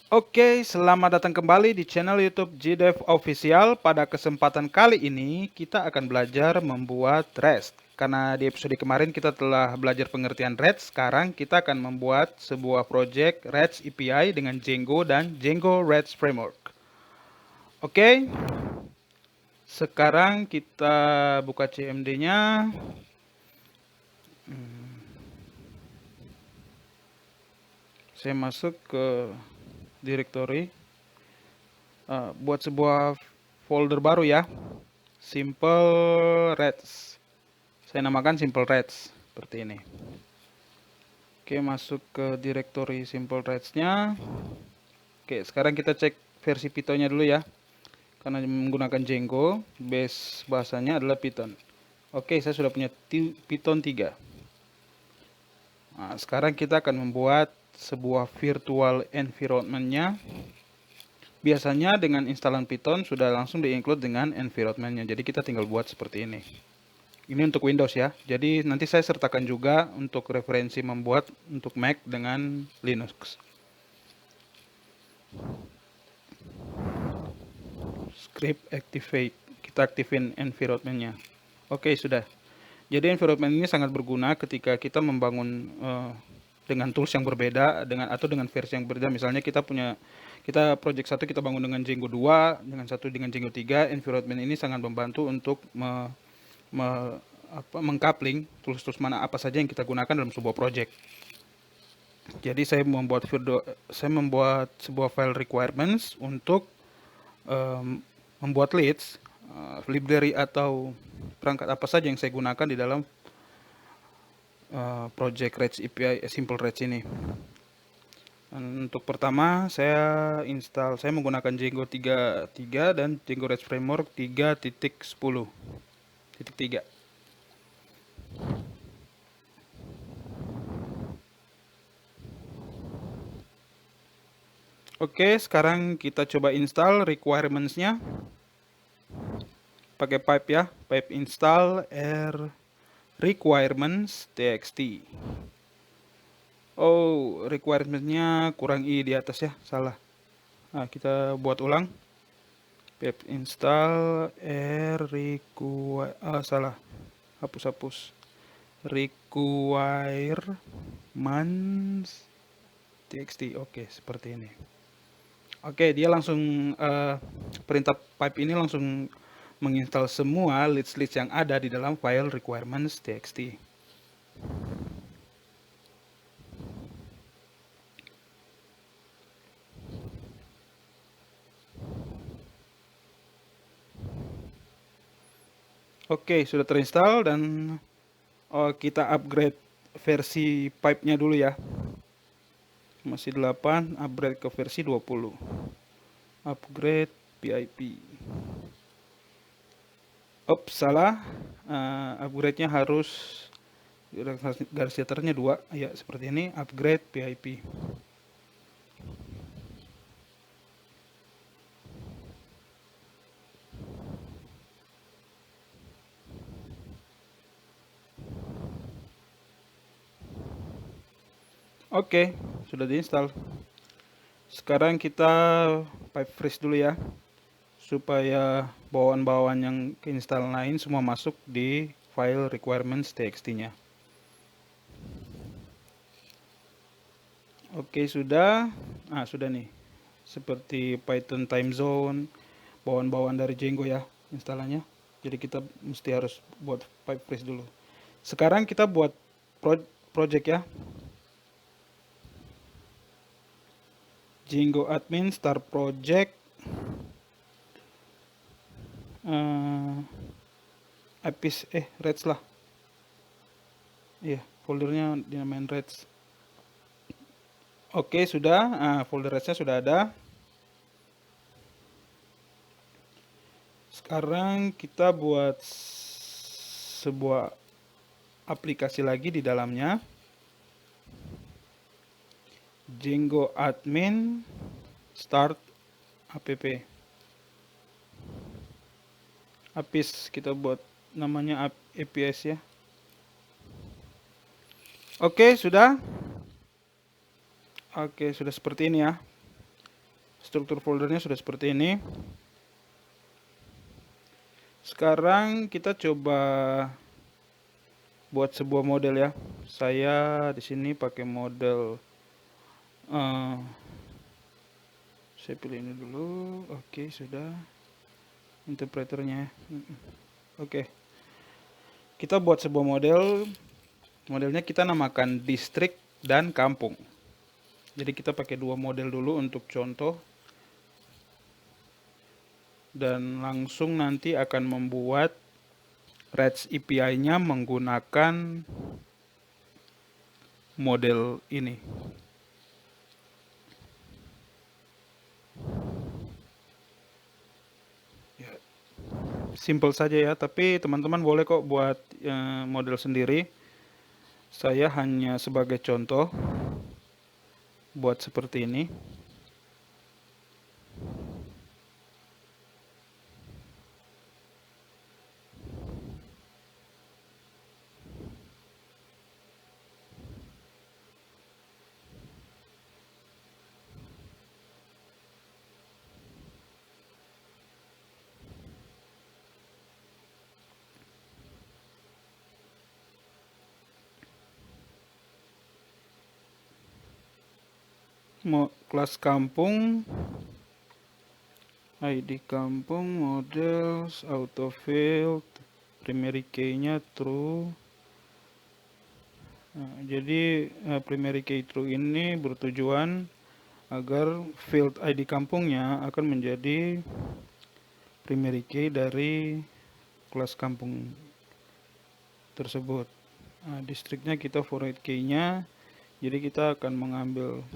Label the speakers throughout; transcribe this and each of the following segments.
Speaker 1: Oke, selamat datang kembali di channel YouTube GDev Official. Pada kesempatan kali ini, kita akan belajar membuat REST. Karena di episode kemarin kita telah belajar pengertian REST, sekarang kita akan membuat sebuah project REST API dengan Django dan Django REST Framework. Oke, sekarang kita buka CMD-nya. Saya masuk ke directory. Buat sebuah folder baru ya. Simple Reds. Saya namakan Simple Reds seperti ini. Oke, masuk ke directory Simple Reds-nya. Oke, sekarang kita cek versi Python-nya dulu ya. Karena menggunakan Django, base bahasanya adalah Python. Oke, saya sudah punya Python 3. Nah, sekarang kita akan membuat sebuah virtual environment-nya. Biasanya dengan instalan Python sudah langsung di-include dengan environment-nya. Jadi kita tinggal buat seperti ini. Ini untuk Windows ya. Jadi nanti saya sertakan juga untuk referensi membuat untuk Mac dengan Linux. Script activate. Kita aktifin environment-nya. Oke, sudah. Jadi environment ini sangat berguna ketika kita membangun dengan tools yang berbeda atau dengan versi yang berbeda. Misalnya kita project 1 kita bangun dengan Django 2, dengan satu dengan Django 3. Environment ini sangat membantu untuk mengcoupling tools-tools mana apa saja yang kita gunakan dalam sebuah project. Jadi saya membuat sebuah file requirements untuk membuat leads, library atau perangkat apa saja yang saya gunakan di dalam project REST API Simple REST ini. Untuk pertama saya menggunakan Django 3.3 dan Django REST Framework 3.10.3. Oke, sekarang kita coba install requirements-nya. Pakai pipe ya, pipe install r requirements txt. Oh, requirement-nya kurang i di atas ya, salah. Nah, kita buat ulang. Pip install salah. Hapus. Requirements txt. Oke, seperti ini. Oke, dia langsung perintah pipe ini langsung menginstal semua list yang ada di dalam file requirements txt. Oke, sudah terinstall dan kita upgrade versi pipe-nya dulu ya. Masih 8, upgrade ke versi 20. Upgrade PIP. Salah. Upgrade-nya harus garis datarnya 2. Ya, seperti ini. Upgrade PIP. Oke, sudah diinstal. Sekarang kita pipe freeze dulu ya, supaya bawaan-bawaan yang keinstall lain semua masuk di file requirements txt-nya. Oke, sudah. Sudah nih. Seperti Python time zone, bawaan-bawaan dari Django ya instalannya. Jadi kita mesti harus buat pipe freeze dulu. Sekarang kita buat project ya. Django admin start project. Reds lah. Iya, foldernya dinamain Reds. Oke, sudah. Folder Reds-nya sudah ada. Sekarang kita buat sebuah aplikasi lagi di dalamnya. Django admin start app. Apis kita buat namanya APS ya. Oke, sudah. Oke, sudah seperti ini ya. struktur foldernya sudah seperti ini. Sekarang kita coba buat sebuah model ya. Saya di sini pakai model saya pilih ini dulu. Oke, sudah. Interpreternya. Oke. Kita buat sebuah model. Modelnya kita namakan distrik dan kampung. Jadi kita pakai dua model dulu untuk contoh. Dan langsung nanti akan membuat REST API-nya menggunakan model ini. Ya, simple saja ya, tapi teman-teman boleh kok buat model sendiri. Saya hanya sebagai contoh buat seperti ini. Kelas kampung, ID kampung, models, autofill, primary key-nya true. Nah, jadi primary key true ini bertujuan agar field ID kampungnya akan menjadi primary key dari kelas kampung tersebut. Nah, distriknya kita void key-nya, jadi kita akan mengambil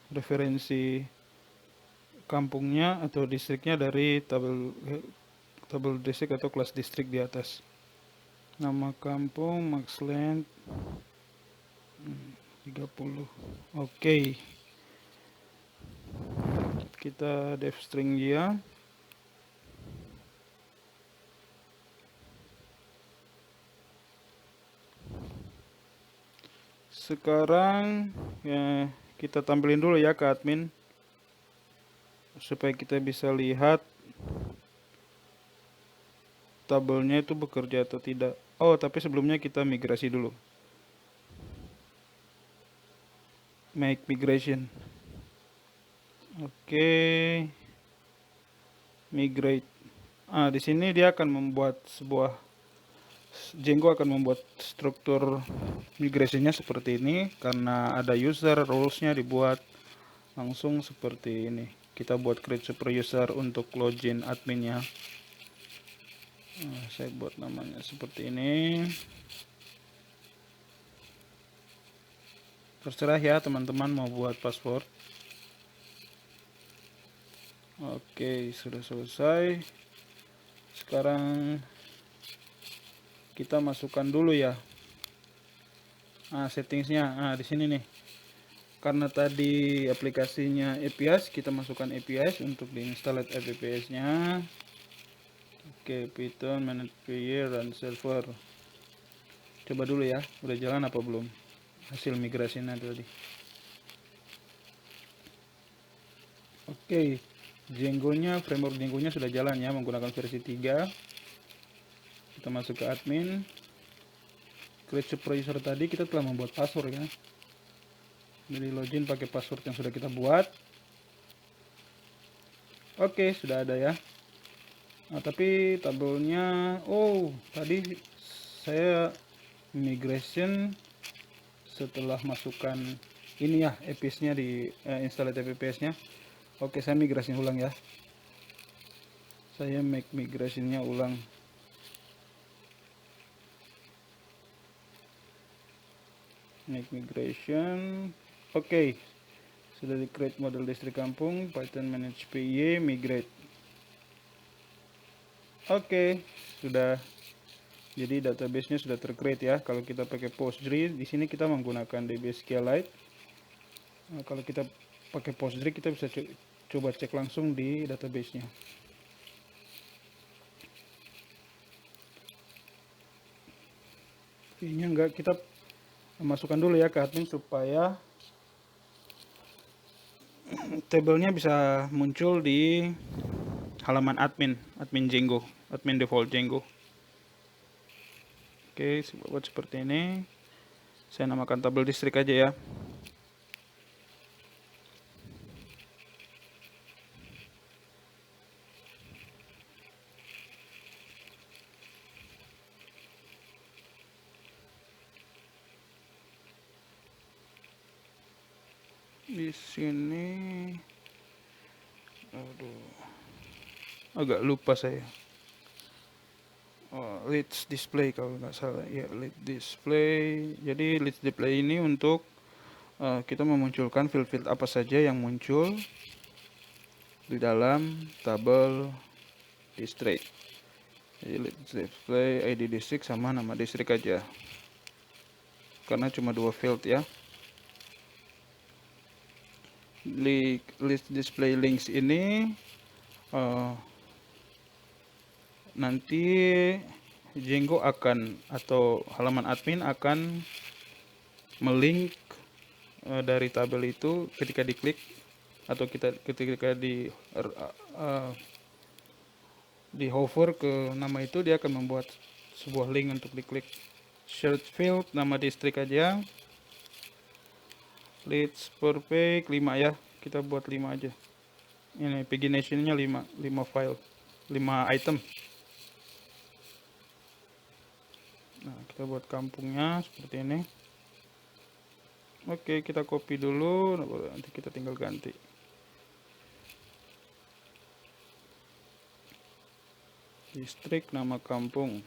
Speaker 1: referensi kampungnya atau distriknya dari tabel distrik atau kelas distrik di atas. Nama kampung max length 30. Oke. Kita def string dia. Sekarang ya, kita tampilin dulu ya ke admin supaya kita bisa lihat tabelnya itu bekerja atau tidak. Oh, tapi sebelumnya kita migrasi dulu. Make migration. Oke. Migrate. Di sini dia akan membuat sebuah Django akan membuat struktur migrasinya seperti ini karena ada user rules-nya dibuat langsung seperti ini. Kita buat create super user untuk login adminnya. Saya buat namanya seperti ini. Terserah ya teman-teman mau buat password. Oke, sudah selesai. Sekarang kita masukkan dulu ya. Settingsnya. Di sini nih. Karena tadi aplikasinya APIs, kita masukkan APIs untuk diinstal apps-nya. Oke, Python manage PY run server. Coba dulu ya, udah jalan apa belum? Hasil migrasinya tadi. Oke, framework Django-nya sudah jalan ya, menggunakan versi 3. Kita masuk ke admin. Create super user tadi kita telah membuat password ya. Jadi login pakai password yang sudah kita buat. Oke, sudah ada ya. Tapi tabelnya, tadi saya migration setelah masukkan ini ya, APIs-nya di install apps-nya. Oke, saya migrasi ulang ya. Saya make migrasinya ulang. Make migration. Oke. Sudah di create model distrik kampung, Python manage PY, migrate. Oke, sudah. Jadi database-nya sudah tercreate ya. Kalau kita pakai Postgre, di sini kita menggunakan DB SQLite. Kalau kita pakai Postgre, kita bisa coba cek langsung di database-nya. Kayaknya enggak, kita masukkan dulu ya ke admin supaya tabelnya bisa muncul di halaman admin Django, admin default Django. Oke, buat seperti ini. Saya namakan tabel distrik aja ya. Di sini, aduh, agak lupa saya. Leads display kalau nggak salah ya, lead display. Jadi lead display ini untuk kita memunculkan field-field apa saja yang muncul di dalam tabel distrik. Jadi lead display ID distrik sama nama distrik aja, karena cuma 2 field ya. List display links ini nanti Django akan, atau halaman admin akan melink dari tabel itu ketika diklik, atau ketika di hover ke nama itu, dia akan membuat sebuah link untuk diklik. Search field nama distrik aja, leads perfect 5 ya, kita buat 5 aja. Ini paginationnya 5 file, 5 item. Nah, kita buat kampungnya seperti ini. Oke, kita copy dulu, nanti kita tinggal ganti. Distrik nama kampung.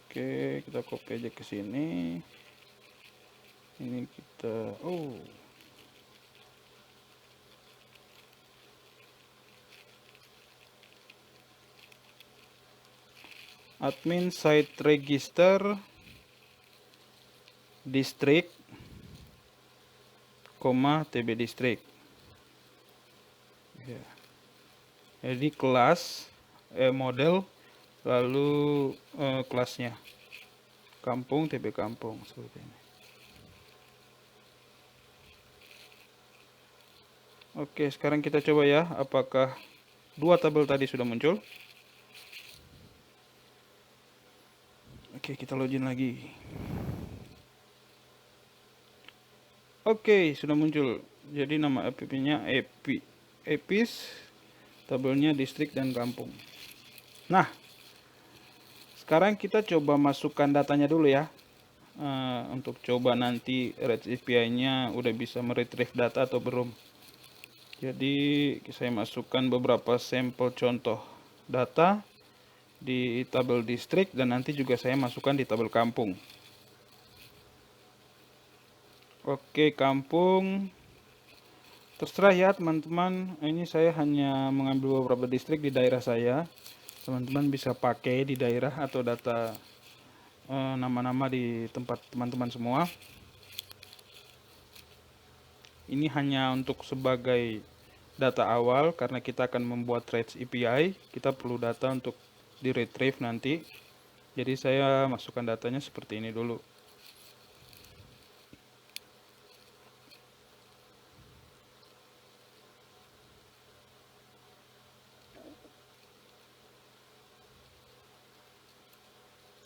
Speaker 1: Oke, kita copy aja ke sini. Ini kita admin site register distrik, tb distrik. Ya. Jadi kelas model, lalu kelasnya kampung, tb kampung, seperti ini. Oke, sekarang kita coba ya, apakah 2 tabel tadi sudah muncul. Oke, kita login lagi. Oke, sudah muncul. Jadi nama app-nya epis, tabelnya distrik dan kampung. Nah, sekarang kita coba masukkan datanya dulu ya. Untuk coba nanti REST API-nya udah bisa meretrieve data atau belum. Jadi saya masukkan beberapa sampel contoh data di tabel distrik, dan nanti juga saya masukkan di tabel kampung. Oke, kampung terserah ya teman-teman. Ini saya hanya mengambil beberapa distrik di daerah saya. Teman-teman bisa pakai di daerah atau data nama-nama di tempat teman-teman semua. Ini hanya untuk sebagai data awal, karena kita akan membuat REST API, kita perlu data untuk di retrieve nanti. Jadi saya masukkan datanya seperti ini dulu.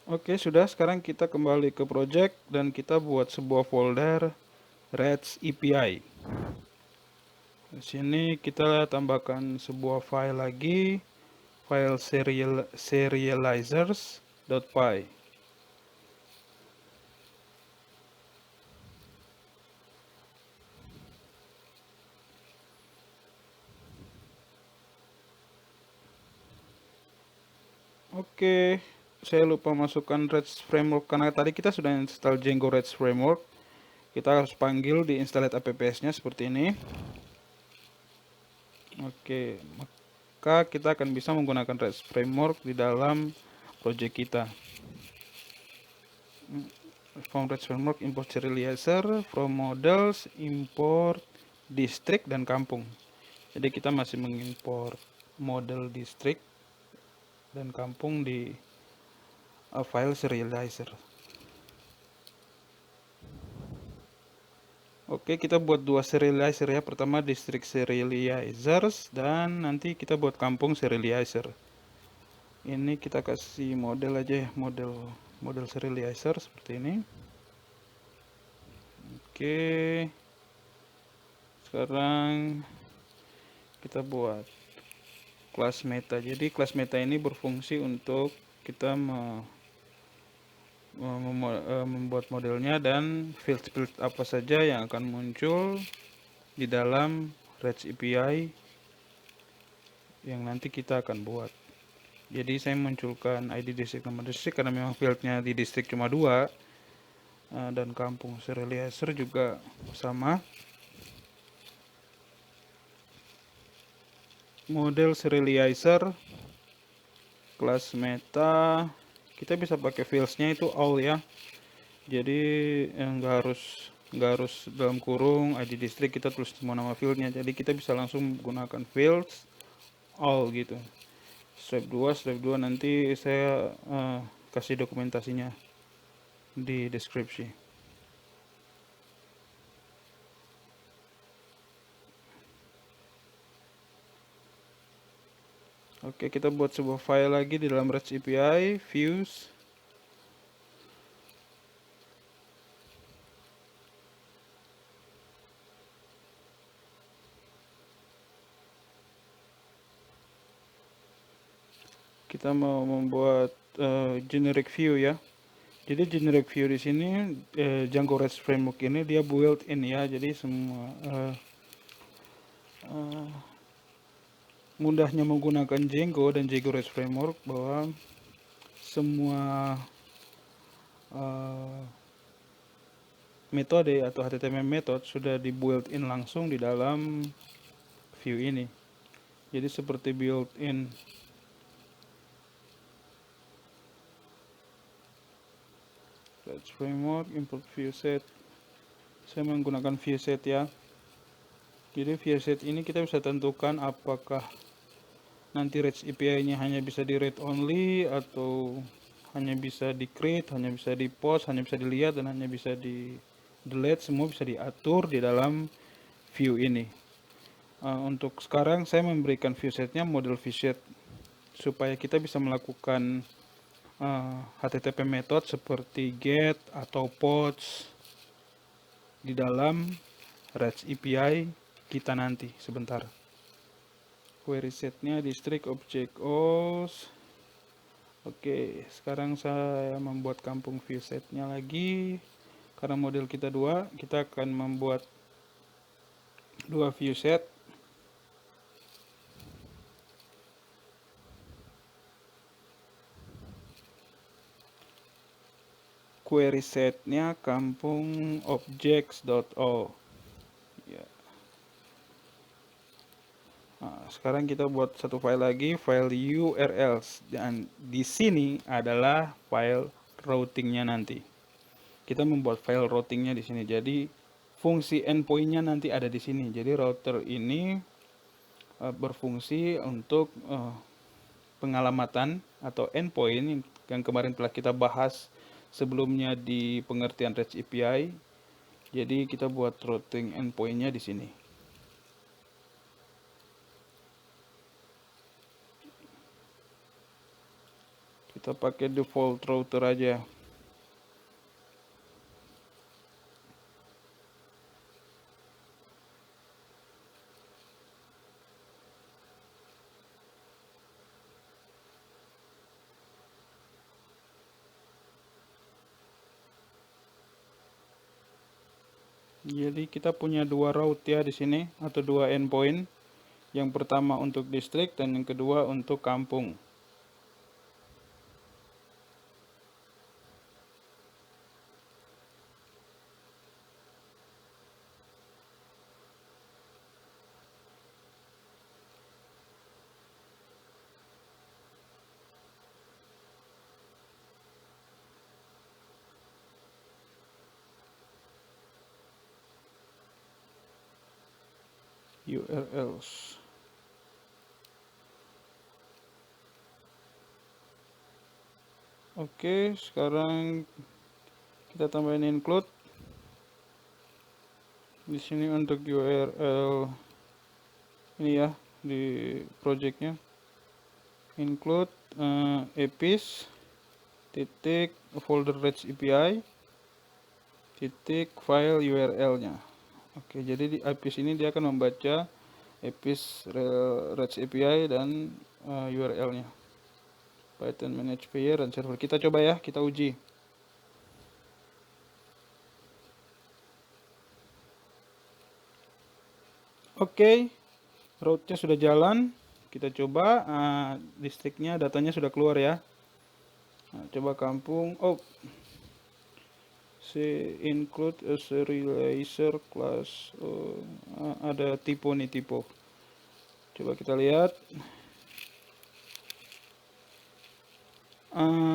Speaker 1: Oke, sudah. Sekarang kita kembali ke project dan kita buat sebuah folder REST API. Di sini kita tambahkan sebuah file lagi, file serializers.py. Oke, saya lupa masukkan REST framework karena tadi kita sudah install Django REST framework. Kita harus panggil di installed apps-nya seperti ini. Oke, maka kita akan bisa menggunakan REST framework di dalam project kita. From REST framework import serializer, from models import distrik dan kampung. Jadi kita masih mengimport model distrik dan kampung di file serializer. Oke, kita buat dua serializer ya. Pertama district serializers dan nanti kita buat kampung serializer. Ini kita kasih model aja ya, model serializer seperti ini. Oke. Sekarang kita buat kelas meta. Jadi kelas meta ini berfungsi untuk kita membuat modelnya dan field apa saja yang akan muncul di dalam REST API yang nanti kita akan buat. Jadi saya munculkan ID district, nama district karena memang fieldnya di district cuma 2, dan kampung serializer juga sama. Model serializer kelas meta kita bisa pakai fieldsnya itu all ya. Jadi nggak harus dalam kurung ID district kita tulis semua nama fieldnya. Jadi kita bisa langsung menggunakan fields all gitu. Step 2 nanti saya kasih dokumentasinya di deskripsi. Oke, kita buat sebuah file lagi di dalam REST API, views. Kita mau membuat generic view ya. Jadi generic view di sini Django REST framework ini dia built-in ya. Jadi semua mudahnya menggunakan Django dan Django REST framework bahwa semua metode atau HTML method sudah di built-in langsung di dalam view ini. Jadi seperti built-in REST framework import viewset. Saya menggunakan viewset ya. Jadi viewset ini kita bisa tentukan apakah nanti REST API-nya hanya bisa di read only atau hanya bisa di create, hanya bisa di post, hanya bisa dilihat dan hanya bisa di delete. Semua bisa diatur di dalam view ini. Untuk sekarang saya memberikan viewsetnya model viewset supaya kita bisa melakukan HTTP method seperti get atau post di dalam REST API kita nanti sebentar. Query setnya district object os. Oke, sekarang saya membuat kampung view setnya lagi. Karena model kita 2, kita akan membuat 2 view set. Query setnya kampung objects.o. Ya. Nah, sekarang kita buat satu file lagi, file urls, dan di sini adalah file routingnya nanti. Kita membuat file routingnya di sini. Jadi fungsi endpointnya nanti ada di sini. Jadi router ini berfungsi untuk pengalamatan atau endpoint yang kemarin telah kita bahas sebelumnya di pengertian REST API. Jadi kita buat routing endpointnya di sini. Kita pakai default router aja. Jadi kita punya 2 route ya di sini atau 2 endpoint. Yang pertama untuk district dan yang kedua untuk kampung. URLs. Oke, sekarang kita tambahin include. Di sini untuk URL ini ya di projectnya include epis titik folder REST API titik file URL-nya. Oke, jadi di epis ini dia akan membaca epis REST API dan URL-nya. Python manage pair dan server. Kita coba ya, kita uji. Oke, route-nya sudah jalan. Kita coba distriknya, datanya sudah keluar ya. Nah, coba kampung. Oh, include a serializer class. Oh, ada typo nih, typo. Coba kita lihat.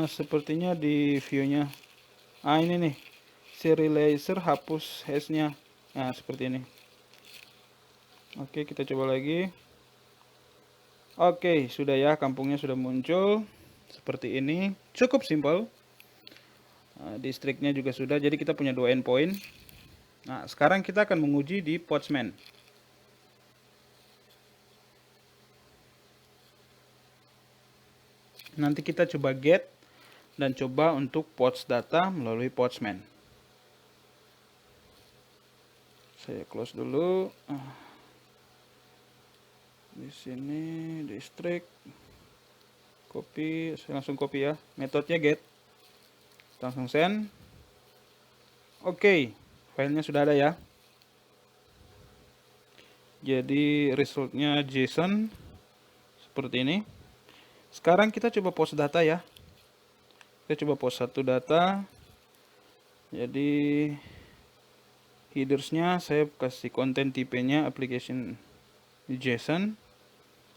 Speaker 1: Sepertinya di view-nya. Ini nih. Serializer hapus hash-nya. Nah, seperti ini. Oke, kita coba lagi. Oke, sudah ya, kampungnya sudah muncul. Seperti ini. Cukup simpel. Distriknya juga sudah, jadi kita punya 2 endpoint. Nah, sekarang kita akan menguji di Postman. Nanti kita coba get dan coba untuk post data melalui Postman. Saya close dulu. Di sini distrik copy, saya langsung copy ya. Metodenya get. Langsung send. Oke, filenya sudah ada ya. Jadi resultnya JSON seperti ini. Sekarang kita coba post data ya. Kita coba post satu data. Jadi headersnya saya kasih content type-nya application JSON.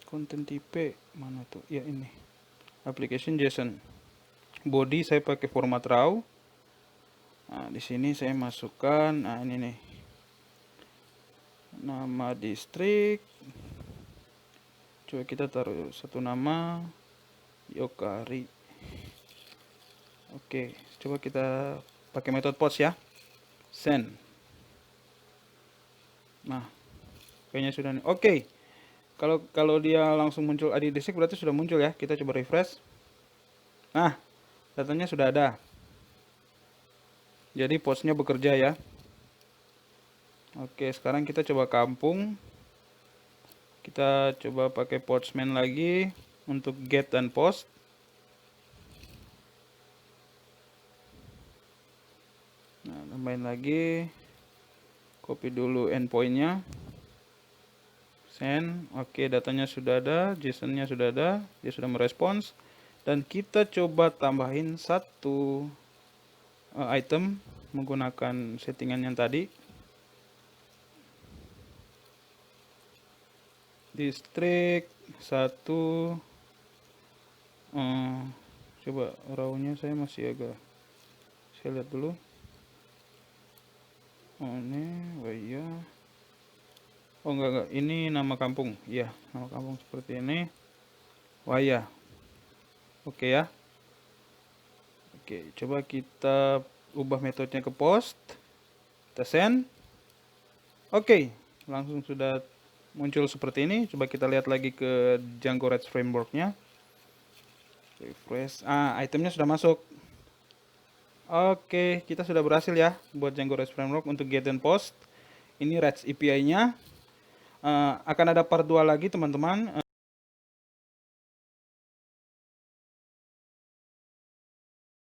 Speaker 1: Content type mana tuh? Ya ini. Application JSON. Body saya pakai format raw. Nah, di sini saya masukkan ini nih. Nama distrik. Coba kita taruh satu nama Yokari. Oke, coba kita pakai metode post ya. Send. Nah, kayaknya sudah nih. Oke. Kalau dia langsung muncul ID distrik berarti sudah muncul ya. Kita coba refresh. Nah, datanya sudah ada. Jadi postnya bekerja ya. Oke, sekarang kita coba kampung. Kita coba pakai Postman lagi untuk get dan post. Nah, tambahin lagi. Copy dulu endpointnya. Send. Oke, datanya sudah ada, JSON-nya sudah ada, dia sudah merespons. Dan kita coba tambahin satu item menggunakan settingan yang tadi. Distrik 1. Coba raw-nya saya masih agak, saya lihat dulu. Ini iya. Oh enggak, ini nama kampung. Iya, nama kampung seperti ini. Waya. Oke ya. Oke, coba kita ubah metodenya ke post. Kita send. Oke, langsung sudah muncul seperti ini. Coba kita lihat lagi ke Django REST framework-nya. Refresh. Itemnya sudah masuk. Oke, kita sudah berhasil ya buat Django REST framework untuk get dan post. Ini REST API-nya. Akan ada part 2 lagi teman-teman.